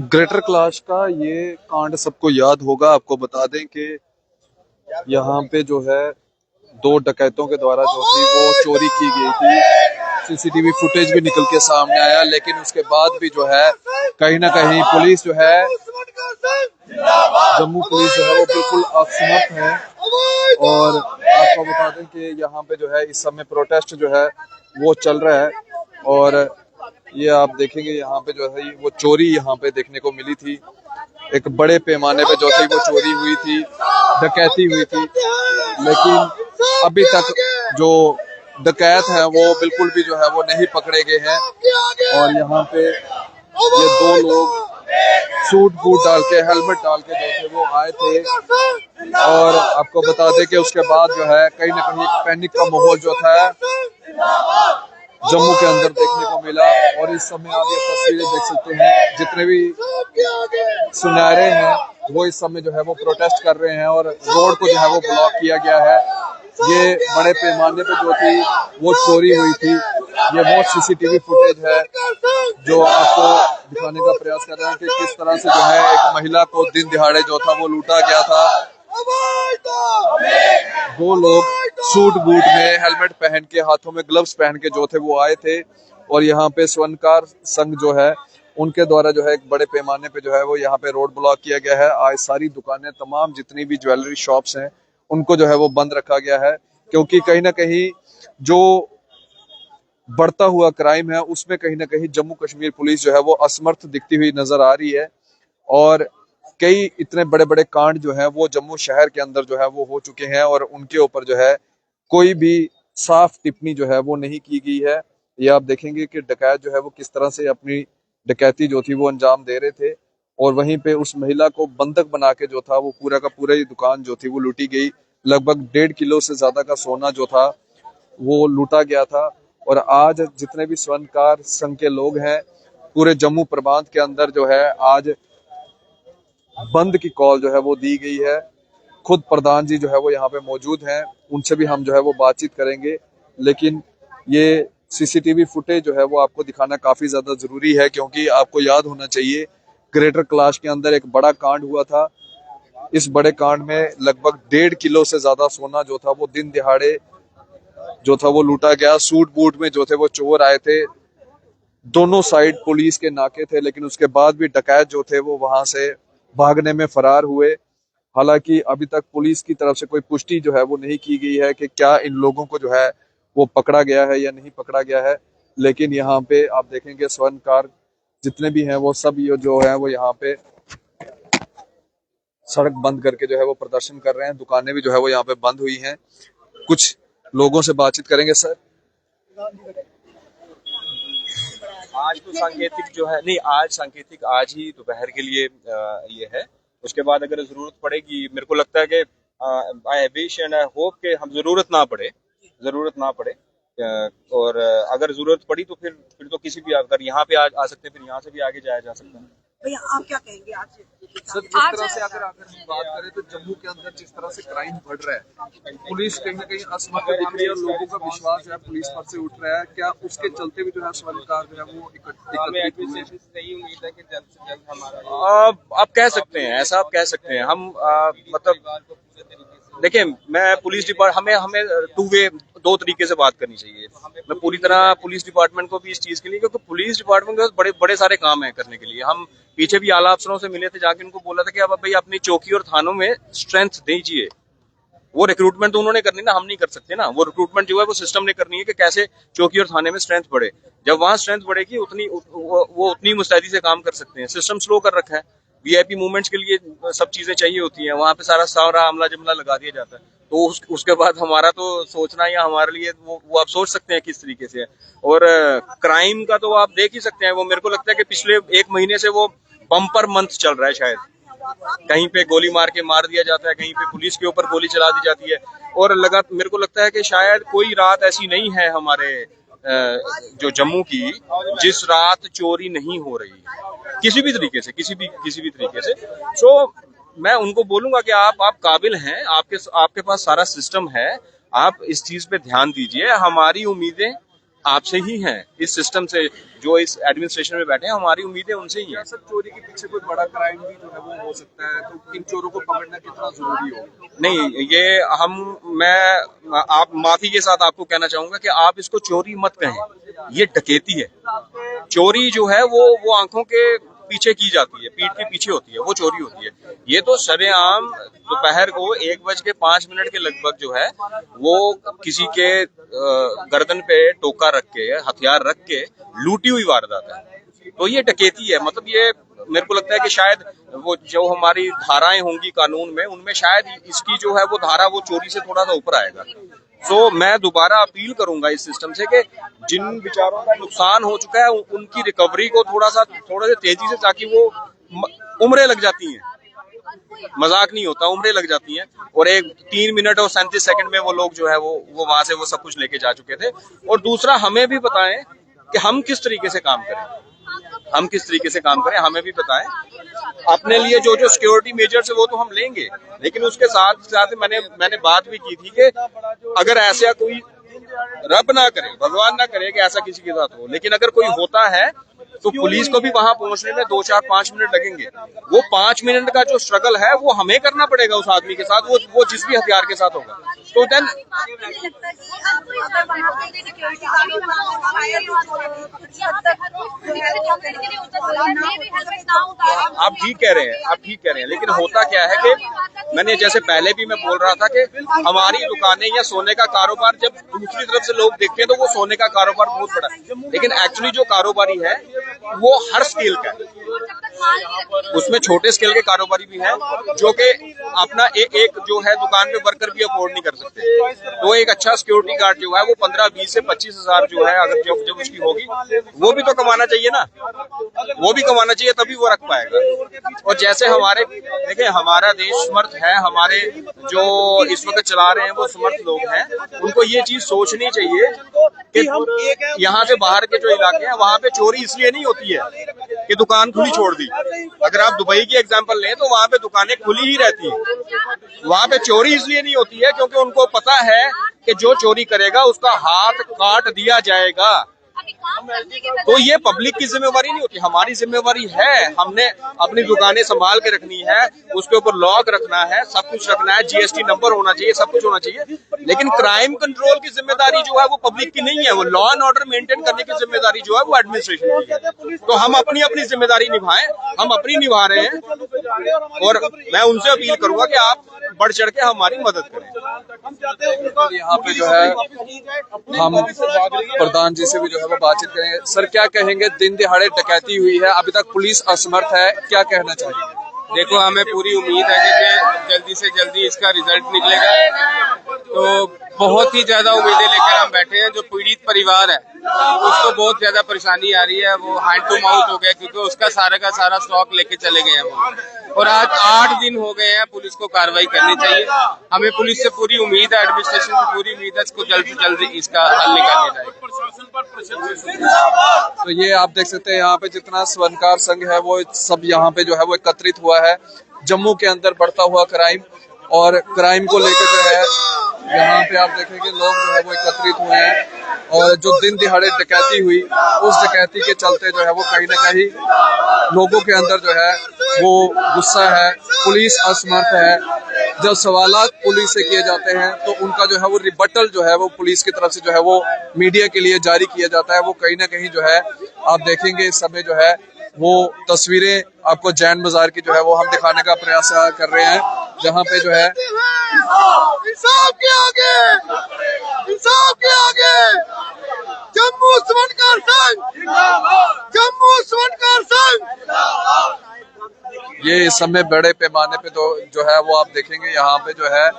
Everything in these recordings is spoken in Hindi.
ग्रेटर कैलाश का ये कांड सबको याद होगा। आपको बता दें कि यहाँ पे जो है दो डकैतों के द्वारा जो थी वो चोरी की गई थी। सीसीटीवी फुटेज भी निकल के सामने आया, लेकिन उसके बाद भी जो है कहीं ना कहीं पुलिस जो है, जम्मू पुलिस जो है वो बिल्कुल असमर्थ है। और आपको बता दें कि यहाँ पे जो है इस समय प्रोटेस्ट जो है वो चल रहा है। और ये आप देखेंगे यहाँ पे जो है वो चोरी यहाँ पे देखने को मिली थी। एक बड़े पैमाने पे जो थी वो चोरी हुई थी, डकैती हुई थी, लेकिन अभी तक जो डकैत है वो बिल्कुल भी जो है वो नहीं पकड़े गए हैं। और यहाँ पे ये दो लोग सूट बूट डाल के, हेलमेट डाल के जो थे वो आए थे। और आपको बता दें कि उसके बाद जो है कहीं ना कहीं पैनिक का माहौल जो था जम्मू के अंदर देखने को मिला। और इस समय आप ये तस्वीरें देख सकते हैं, जितने भी सुनहरे हैं वो इस समय जो है वो प्रोटेस्ट कर रहे हैं और रोड को जो है वो ब्लॉक किया गया है। ये बड़े पैमाने पे जो थी वो चोरी हुई थी। ये वो सीसीटीवी फुटेज है जो आपको दिखाने का प्रयास कर रहे हैं कि किस तरह से जो है एक महिला को दिन दिहाड़े जो था वो लूटा गया था। दो लोग सूट बूट में, हेलमेट पहन के, हाथों में ग्लव्स पहन के जो थे वो आए थे। और यहाँ पे स्वर्णकार संघ जो है उनके द्वारा जो है एक बड़े पैमाने पे जो है वो यहाँ पे रोड ब्लॉक किया गया है। आज सारी दुकानें, तमाम जितनी भी ज्वेलरी शॉप्स हैं उनको जो है वो बंद रखा गया है, क्योंकि कहीं ना कहीं जो बढ़ता हुआ क्राइम है उसमें कहीं ना कहीं जम्मू कश्मीर पुलिस जो है वो असमर्थ दिखती हुई नजर आ रही है। और कई इतने बड़े बड़े कांड जो है वो जम्मू शहर के अंदर जो है वो हो चुके हैं और उनके ऊपर जो है कोई भी साफ टिप्पणी जो है वो नहीं की गई है। ये आप देखेंगे कि डकैत जो है वो किस तरह से अपनी डकैती जो थी वो अंजाम दे रहे थे। और वहीं पे उस महिला को बंधक बना के जो था वो पूरा का पूरा ही दुकान जो थी वो लूटी गई। लगभग 1.5 किलो से ज्यादा का सोना जो था वो लूटा गया था। और आज जितने भी स्वर्णकार संघ के लोग हैं पूरे जम्मू प्रांत के अंदर जो है आज बंद की कॉल जो है वो दी गई है। खुद प्रधान जी जो है वो यहाँ पे मौजूद हैं, उनसे भी हम जो है वो बातचीत करेंगे। लेकिन ये सीसीटीवी फुटेज जो है वो आपको दिखाना काफी ज्यादा जरूरी है, क्योंकि आपको याद होना चाहिए ग्रेटर कैलाश के अंदर एक बड़ा कांड हुआ था। इस बड़े कांड में लगभग 1.5 किलो से ज्यादा सोना जो था वो दिन दिहाड़े जो था वो लूटा गया। सूट बूट में जो थे वो चोर आए थे, दोनों साइड पुलिस के नाके थे, लेकिन उसके बाद भी डकैत जो थे वो वहां से भागने में फरार हुए। हालांकि अभी तक पुलिस की तरफ से कोई पुष्टि जो है वो नहीं की गई है कि क्या इन लोगों को जो है वो पकड़ा गया है या नहीं पकड़ा गया है। लेकिन यहाँ पे आप देखेंगे स्वर्णकार जितने भी हैं वो सब ये जो है वो यहाँ पे सड़क बंद करके जो है वो प्रदर्शन कर रहे हैं। दुकानें भी जो है वो यहाँ पे बंद हुई हैं। कुछ लोगों से बातचीत करेंगे। सर, आज तो सांकेतिक जो है, नहीं आज सांकेतिक आज ही दोपहर के लिए ये है। उसके बाद अगर जरूरत पड़ेगी, मेरे को लगता है कि I wish and I hope कि हम जरूरत ना पड़े। और अगर जरूरत पड़ी तो फिर तो किसी भी, अगर यहाँ पे आ सकते हैं फिर यहाँ से भी आगे जाया जा सकता है। भैया आप क्या कहेंगे आज सर, जिस तरह से अगर हम बात करें तो जम्मू के अंदर जिस तरह से क्राइम बढ़ रहा है, पुलिस कहीं ना कहीं असमर्थ दिख रही है और लोगों का विश्वास जो है पुलिस पर से उठ रहा है, क्या उसके चलते भी जो है स्वर्णकार जो है वो यही उम्मीद है कि जल्द से जल्द हमारा, आप कह सकते हैं, ऐसा आप कह सकते हैं। हम मतलब देखिए, मैं पुलिस डिपार्टमेंट, हमें टू वे, दो तरीके से बात करनी चाहिए। मैं पूरी तरह पुलिस डिपार्टमेंट को भी इस चीज के लिए, क्योंकि पुलिस डिपार्टमेंट के पास बड़े बड़े सारे काम है करने के लिए। हम पीछे भी आला अफसरों से मिले थे, जाके उनको बोला था कि अब भाई अपनी चौकी और थानों में स्ट्रेंथ दीजिए। वो रिक्रूटमेंट तो उन्होंने करनी ना, हम नहीं कर सकते ना। वो रिक्रूटमेंट जो है वो सिस्टम ने करनी है कि कैसे चौकी और थाने में स्ट्रेंथ बढ़े। जब वहां स्ट्रेंथ बढ़ेगी वो उतनी मुस्तैदी से काम कर सकते हैं। सिस्टम स्लो कर रखा है। वीआईपी मूवमेंट्स के लिए सब चीजें चाहिए होती हैं, वहां पे सारा अमला जमला लगा दिया जाता है। तो उसके बाद हमारा तो सोचना, या हमारे लिए वो आप सोच सकते हैं किस तरीके से है। और क्राइम का तो आप देख ही सकते हैं। वो मेरे को लगता है कि पिछले 1 महीने से वो बम्पर मंथ चल रहा है शायद। कहीं पे गोली मार के मार दिया जाता है, कहीं पे पुलिस के ऊपर गोली चला दी जाती है। और मेरे को लगता है कि शायद कोई रात ऐसी नहीं है हमारे जो जम्मू की, जिस रात चोरी नहीं हो रही किसी भी तरीके से, किसी भी तरीके से। सो मैं उनको बोलूंगा कि आप काबिल हैं, आपके पास सारा सिस्टम है, आप इस चीज पे ध्यान दीजिए। हमारी उम्मीदें आपसे ही हैं, इस सिस्टम से। जो इस एडमिनिस्ट्रेशन में बैठे हैं, हमारी उम्मीदें उनसे ही हैं। सर चोरी के पीछे कोई बड़ा क्राइम भी जो है वो हो सकता है, तो इन चोरों को पकड़ना कितना जरूरी होगा? नहीं, ये मैं आप माफी के साथ आपको कहना चाहूंगा कि आप इसको चोरी मत कहें, ये डकैती है। चोरी जो है वो आंखों के पीछे की जाती है, पीठ के पीछे होती है, वो चोरी होती है। ये तो सरेआम दोपहर को 1:05 के लगभग जो है वो किसी के गर्दन पे टोका रख के, हथियार रख के लूटी हुई वारदात है। तो ये डकैती है। मतलब ये मेरे को लगता है कि शायद वो जो हमारी धाराएं होंगी कानून में, उनमें शायद इसकी जो है वो धारा वो चोरी से थोड़ा सा ऊपर आएगा। तो मैं दोबारा अपील करूंगा इस सिस्टम से कि जिन बेचारों का नुकसान हो चुका है उनकी रिकवरी को थोड़ा सा तेजी से, ताकि वो उम्रें लग जाती हैं, मजाक नहीं होता, उम्रें लग जाती हैं। और 3 मिनट और 37 सेकंड में वो लोग जो है वो वहां से वो सब कुछ लेके जा चुके थे। और दूसरा, हमें भी बताएं कि हम किस तरीके से काम करें, हमें भी बताएं। अपने लिए जो सिक्योरिटी मेजर्स है वो तो हम लेंगे, लेकिन उसके साथ साथ मैंने बात भी की थी कि अगर ऐसा कोई, रब ना करे, भगवान ना करे कि ऐसा किसी के साथ हो, लेकिन अगर कोई होता है तो पुलिस को भी वहां पहुंचने में 2, 4, 5 मिनट लगेंगे। वो 5 मिनट का जो स्ट्रगल है वो हमें करना पड़ेगा उस आदमी के साथ, वो जिस भी हथियार के साथ होगा। तो देन आप ठीक कह रहे हैं, लेकिन होता क्या है कि मैंने जैसे पहले भी मैं बोल रहा था कि हमारी दुकानें या सोने का कारोबार जब दूसरी तरफ से लोग देखते हैं तो वो सोने का कारोबार बहुत बड़ा है, लेकिन एक्चुअली जो कारोबारी है वो हर स्केल का है। उसमें छोटे स्केल के कारोबारी भी हैं जो कि अपना एक जो है दुकान पे वर्कर भी अफोर्ड नहीं कर सकते। तो एक अच्छा सिक्योरिटी गार्ड जो है वो 15, 20 से 25 हजार जो है, अगर जब उसकी होगी, वो भी तो कमाना चाहिए ना, वो भी कमाना चाहिए, तभी वो रख पाएगा। और जैसे हमारे देखिए, हमारा देश समर्थ है, हमारे जो इस वक्त चला रहे हैं वो समर्थ लोग हैं, उनको ये चीज सोचनी चाहिए कि यहाँ से बाहर के जो इलाके हैं वहाँ पे चोरी इसलिए नहीं होती है कि दुकान खुली छोड़ दी। अगर आप दुबई की एग्जांपल लें तो वहाँ पे दुकानें खुली ही रहती हैं। वहाँ पे चोरी इसलिए नहीं होती है क्योंकि उनको पता है कि जो चोरी करेगा उसका हाथ काट दिया जाएगा। तो ये पब्लिक की जिम्मेवारी नहीं होती, हमारी जिम्मेवारी है। हमने अपनी दुकानें संभाल के रखनी है, उसके ऊपर लॉक रखना है, सब कुछ रखना है, जीएसटी नंबर होना चाहिए, सब कुछ होना चाहिए। लेकिन क्राइम कंट्रोल की जिम्मेदारी जो है वो पब्लिक की नहीं है, वो लॉ एंड ऑर्डर मेंटेन करने की जिम्मेदारी जो है वो एडमिनिस्ट्रेशन की है। तो हम अपनी जिम्मेदारी निभाएं, हम अपनी निभा रहे हैं। और मैं उनसे अपील करूंगा कि आप बढ़ चढ़ के हमारी मदद करें। यहाँ पे जो है हम प्रधान जी से भी जो है वो बातचीत करेंगे। सर क्या कहेंगे, दिन दिहाड़े डकैती हुई है, अभी तक पुलिस असमर्थ है, क्या कहना चाहिए? देखो, हमें पूरी उम्मीद है कि जल्दी से जल्दी इसका रिजल्ट निकलेगा। तो बहुत ही ज्यादा उम्मीदें लेकर हम बैठे हैं। जो पीड़ित परिवार है उसको बहुत ज्यादा परेशानी आ रही है, वो हैंड टू माउथ हो गया क्योंकि उसका सारा का सारा स्टॉक लेके चले गए हैं वो। और आज 8 दिन हो गए हैं, पुलिस को कार्रवाई करनी चाहिए। हमें पुलिस से पूरी उम्मीद है, एडमिनिस्ट्रेशन से पूरी उम्मीद है, इसको जल्द से जल्द इसका हल निकालना चाहिए। तो ये आप देख सकते हैं यहाँ पे जितना स्वर्णकार संघ है वो सब यहाँ पे जो है वो एकत्रित हुआ है। जम्मू के अंदर बढ़ता हुआ क्राइम और क्राइम को लेकर जो है यहाँ पे आप देखेंगे लोग जो है वो एकत्रित हुए हैं। और जो दिन दिहाड़े डकैती हुई, उस डकैती के चलते जो है वो कहीं ना कहीं लोगों के अंदर जो है वो गुस्सा है, पुलिस असमर्थ है। जब सवालात पुलिस से किए जाते हैं तो उनका जो है वो रिबटल जो है वो पुलिस की तरफ से जो है वो मीडिया के लिए जारी किया जाता है। वो कहीं ना कहीं जो है आप देखेंगे इस समय जो है वो तस्वीरें आपको जैन बाजार की जो है वो हम दिखाने का प्रयास कर रहे हैं, जहाँ पे जो है इंसाफ के आगे जम्मू स्वर्णकार संघ ये इस समय बड़े पैमाने पे तो जो है वो आप देखेंगे यहाँ पे जो है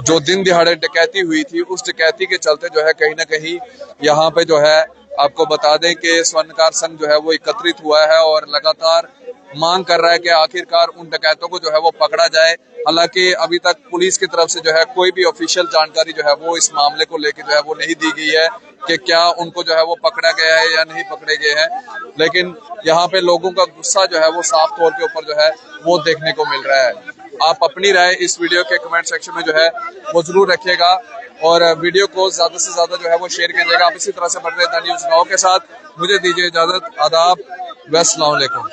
जो दिन दिहाड़े डकैती हुई थी, उस डकैती के चलते जो है कहीं ना कहीं यहाँ पे जो है आपको बता दें कि स्वर्णकार संघ जो है वो एकत्रित हुआ है और लगातार मांग कर रहा है कि आखिरकार उन डकैतों को जो है वो पकड़ा जाए। हालांकि अभी तक पुलिस की तरफ से जो है कोई भी ऑफिशियल जानकारी जो है वो इस मामले को लेकर जो है वो नहीं दी गई है कि क्या उनको जो है वो पकड़ा गया है या नहीं पकड़े गए हैं। लेकिन यहाँ पे लोगों का गुस्सा जो है वो साफ तौर के ऊपर जो है वो देखने को मिल रहा है। आप अपनी राय इस वीडियो के कमेंट सेक्शन में जो है वो जरूर रखिएगा। और वीडियो को ज्यादा से ज्यादा जो है वो शेयर कीजिएगा। आप इसी तरह से बढ़ रहे थे न्यूज़ नाउ के साथ। मुझे दीजिए इजाजत। आदाब। अस्सलाम वालेकुम।